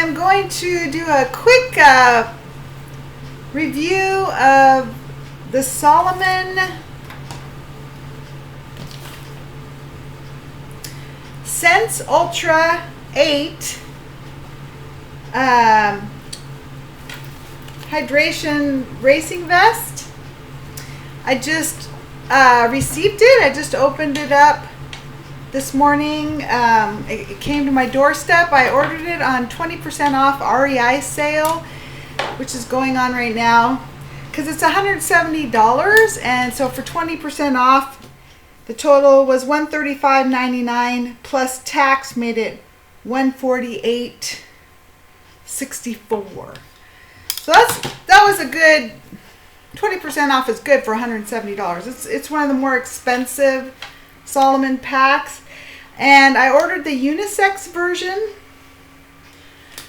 I'm going to do a quick review of the Salomon Sense Ultra 8 hydration racing vest. I just received it. I just opened it up this morning. It came to my doorstep. I ordered it on 20% off REI sale, which is going on right now, because it's $170, and so for 20% off, the total was $135.99 plus tax made it $148.64. So that was a good 20% off. Is good for $170. It's one of the more expensive Salomon packs, and I ordered the unisex version.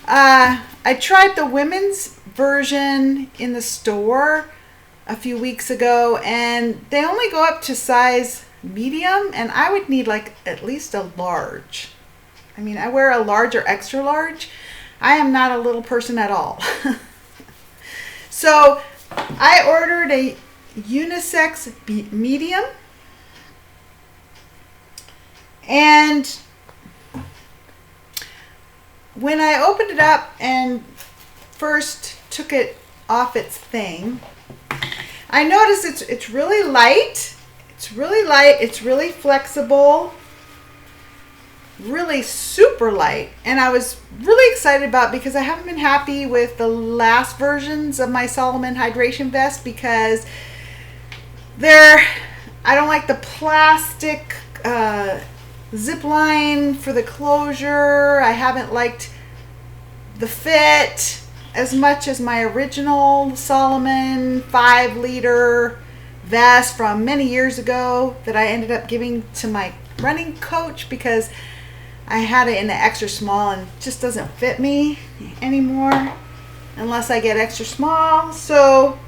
I tried the women's version in the store a few weeks ago, and they only go up to size medium, and I would need like at least a large. I mean, I wear a large or extra large. I am not a little person at all. So I ordered a unisex medium, and when I opened it up and first took it off its thing, I noticed it's really light. It's really light. It's really flexible. Really super light. And I was really excited about it because I haven't been happy with the last versions of my Salomon hydration vest because I don't like the plastic zip line for the closure. I haven't liked the fit as much as my original Salomon 5-liter vest from many years ago that I ended up giving to my running coach because I had it in an extra small and it just doesn't fit me anymore unless I get extra small. So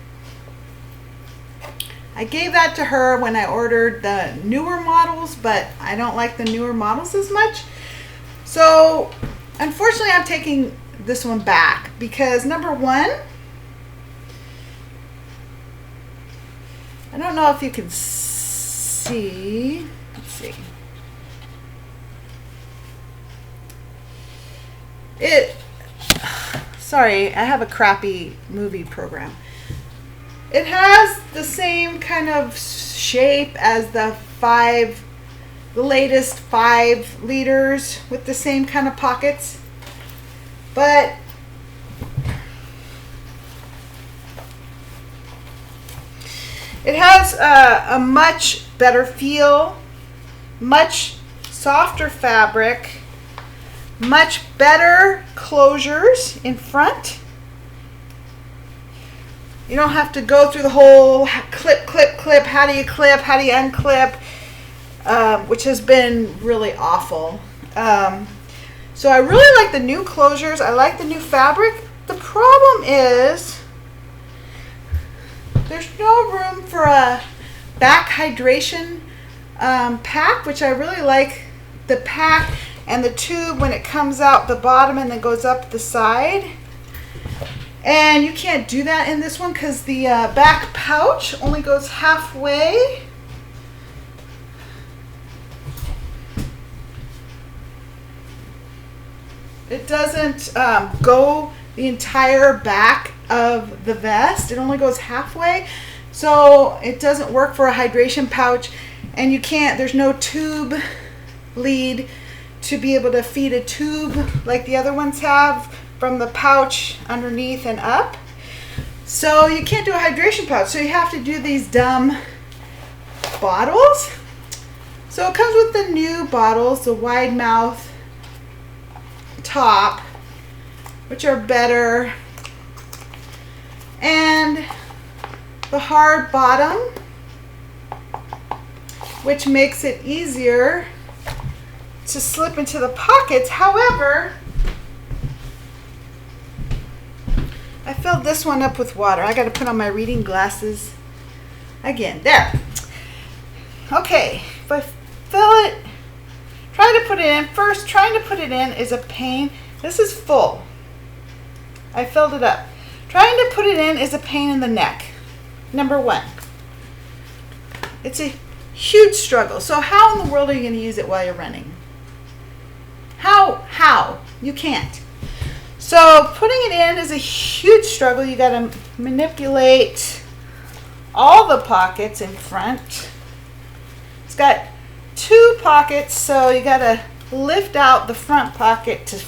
I gave that to her when I ordered the newer models, but I don't like the newer models as much. So unfortunately, I'm taking this one back because number one, I don't know if you can see. Let's see. Sorry, I have a crappy movie program. It has the same kind of shape as the latest 5 liters with the same kind of pockets, but it has a much better feel, much softer fabric, much better closures in front. You don't have to go through the whole clip. How do you clip? How do you unclip? Which has been really awful. So I really like the new closures. I like the new fabric. The problem is there's no room for a back hydration pack, which I really like the pack and the tube when it comes out the bottom and then goes up the side. And you can't do that in this one because the back pouch only goes halfway. It doesn't go the entire back of the vest. It only goes halfway. So it doesn't work for a hydration pouch, and there's no tube lead to be able to feed a tube like the other ones have from the pouch underneath and up. So you can't do a hydration pouch, so you have to do these dumb bottles. So it comes with the new bottles, the wide mouth top, which are better, and the hard bottom, which makes it easier to slip into the pockets. However, I filled this one up with water. I got to put on my reading glasses again. There. Okay, if I fill it, try to put it in. First, trying to put it in is a pain. This is full. I filled it up. Trying to put it in is a pain in the neck. Number one. It's a huge struggle. So how in the world are you going to use it while you're running? How? You can't. So putting it in is a huge struggle. You got to manipulate all the pockets in front. It's got 2 pockets, so you got to lift out the front pocket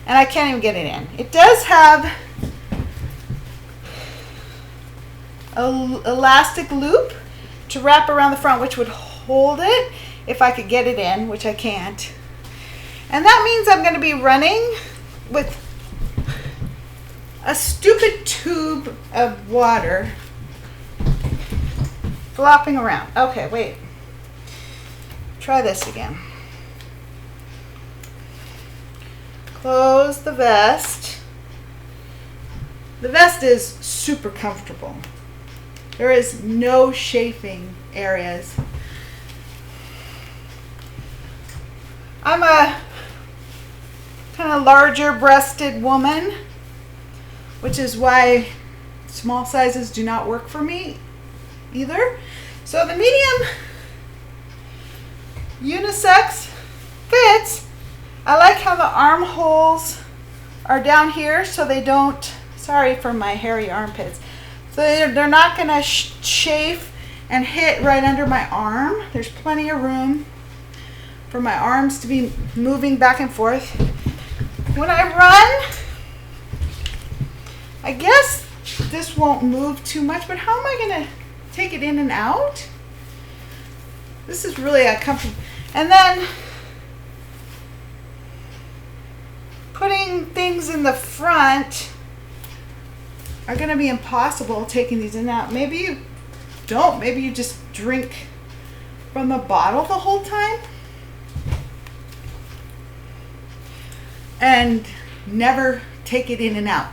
and I can't even get it in. It does have an elastic loop to wrap around the front, which would hold it if I could get it in, which I can't. And that means I'm going to be running with a stupid tube of water flopping around. Okay, wait. Try this again. Close the vest. The vest is super comfortable. There is no chafing areas. I'm a kind of larger breasted woman, which is why small sizes do not work for me either. So the medium unisex fits. I like how the armholes are down here so they don't, sorry for my hairy armpits, so they're not going to chafe and hit right under my arm. There's plenty of room for my arms to be moving back and forth. When I run, I guess this won't move too much, but how am I going to take it in and out? This is really a comfort. And then putting things in the front are going to be impossible, taking these in and out. Maybe you don't. Maybe you just drink from the bottle the whole time and never take it in and out.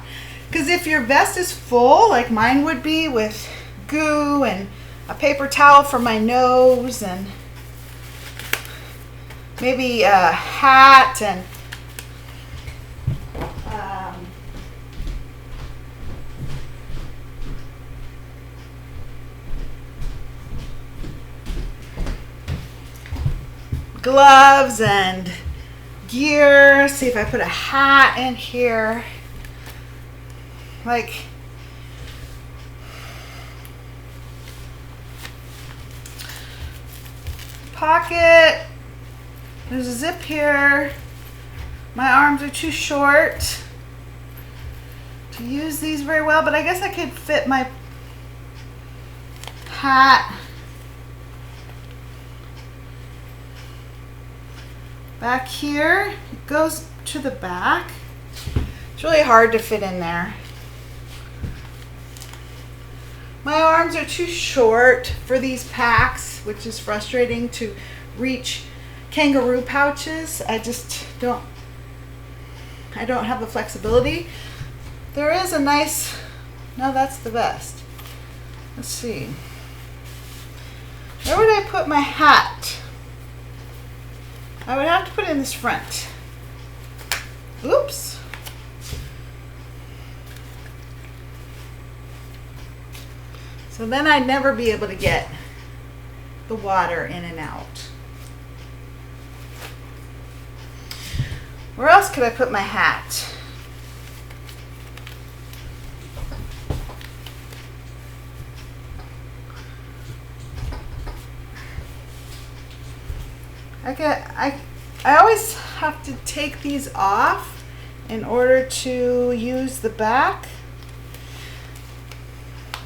Because if your vest is full, like mine would be, with goo and a paper towel for my nose and maybe a hat and gloves and gear. See if I put a hat in here. Like, pocket. There's a zip here. My arms are too short to use these very well, but I guess I could fit my hat back here. It goes to the back. It's really hard to fit in there. My arms are too short for these packs, which is frustrating, to reach kangaroo pouches. I don't have the flexibility. There is a nice, no, that's the vest. Let's see. Where would I put my hat? I would have to put it in this front. Oops. So then I'd never be able to get the water in and out. Where else could I put my hat? I always have to take these off in order to use the back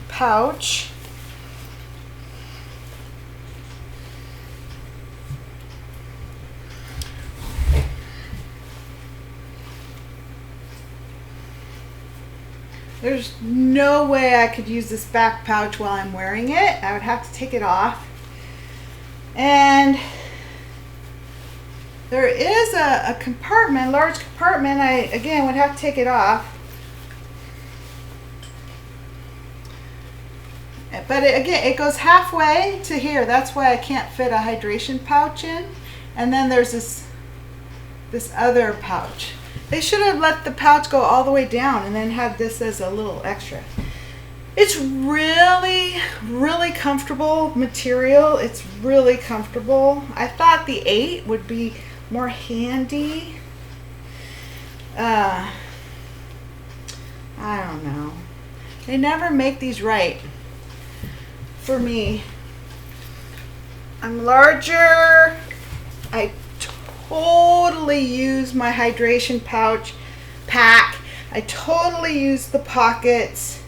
pouch. There's no way I could use this back pouch while I'm wearing it. I would have to take it off. And there is a compartment, large compartment. I, again, would have to take it off. But again, it goes halfway to here. That's why I can't fit a hydration pouch in. And then there's this other pouch. They should have let the pouch go all the way down and then had this as a little extra. It's really, really comfortable material. It's really comfortable. I thought the 8 would be more handy. I don't know. They never make these right for me. I'm larger. I totally use my hydration pouch pack. I totally use the pockets.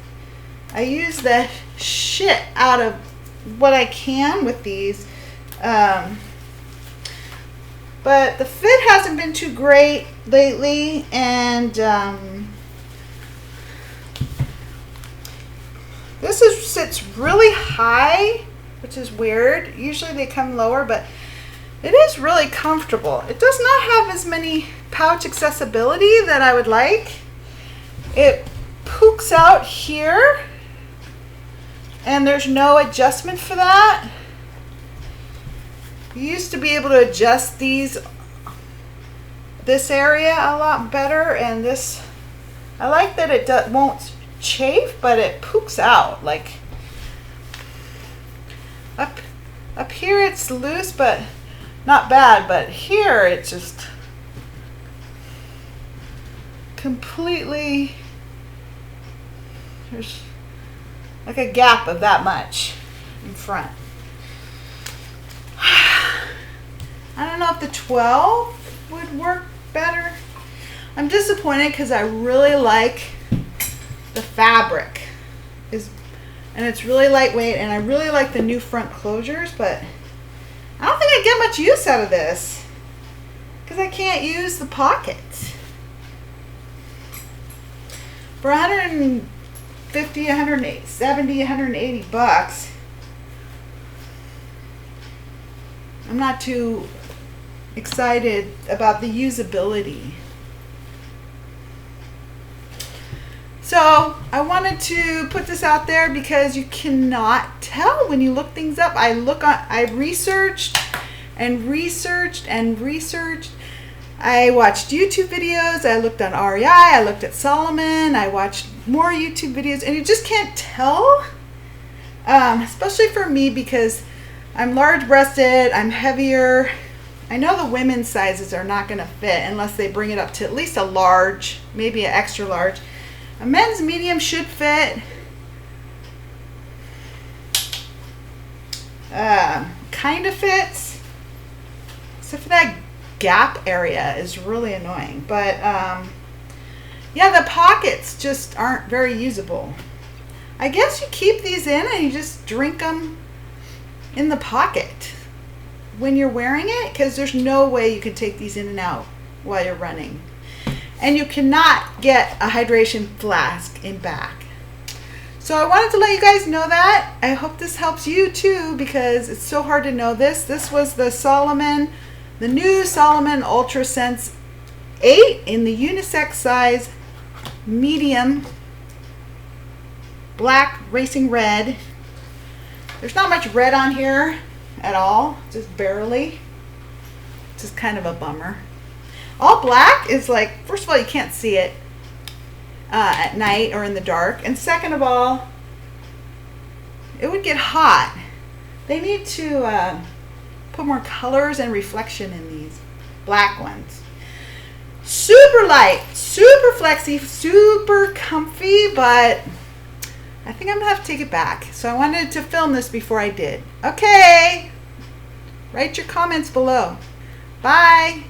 I use the shit out of what I can with these. But the fit hasn't been too great lately, and sits really high, which is weird. Usually they come lower, but it is really comfortable. It does not have as many pouch accessibility that I would like. It pokes out here, and there's no adjustment for that. You used to be able to adjust this area a lot better, and this, I like that it won't chafe, but it pokes out. Like up here it's loose, but not bad, but here it's just completely, there's like a gap of that much in front. I don't know if the 12 would work better. I'm disappointed because I really like the fabric, and it's really lightweight, and I really like the new front closures, but I don't think I get much use out of this because I can't use the pockets. For 150, 170, 180 bucks, I'm not too excited about the usability. So I wanted to put this out there because you cannot tell when you look things up. I researched and researched and researched. I watched YouTube videos. I looked on REI. I looked at Salomon. I watched more YouTube videos, and you just can't tell. Especially for me because I'm large-breasted. I'm heavier. I know the women's sizes are not going to fit unless they bring it up to at least a large, maybe an extra large. A men's medium should fit. Kind of fits, except for that gap area is really annoying. But yeah, the pockets just aren't very usable. I guess you keep these in and you just drink them in the pocket when you're wearing it, because there's no way you can take these in and out while you're running. And you cannot get a hydration flask in back. So I wanted to let you guys know that. I hope this helps you too, because it's so hard to know this. This was the Salomon, the new Salomon Ultra Sense 8 in the unisex size, medium, black racing red. There's not much red on here at all, just barely. Just kind of a bummer. All black is like, first of all, you can't see it at night or in the dark. And second of all, it would get hot. They need to put more colors and reflection in these black ones. Super light, super flexy, super comfy, but I think I'm going to have to take it back. So I wanted to film this before I did. Okay. Write your comments below. Bye.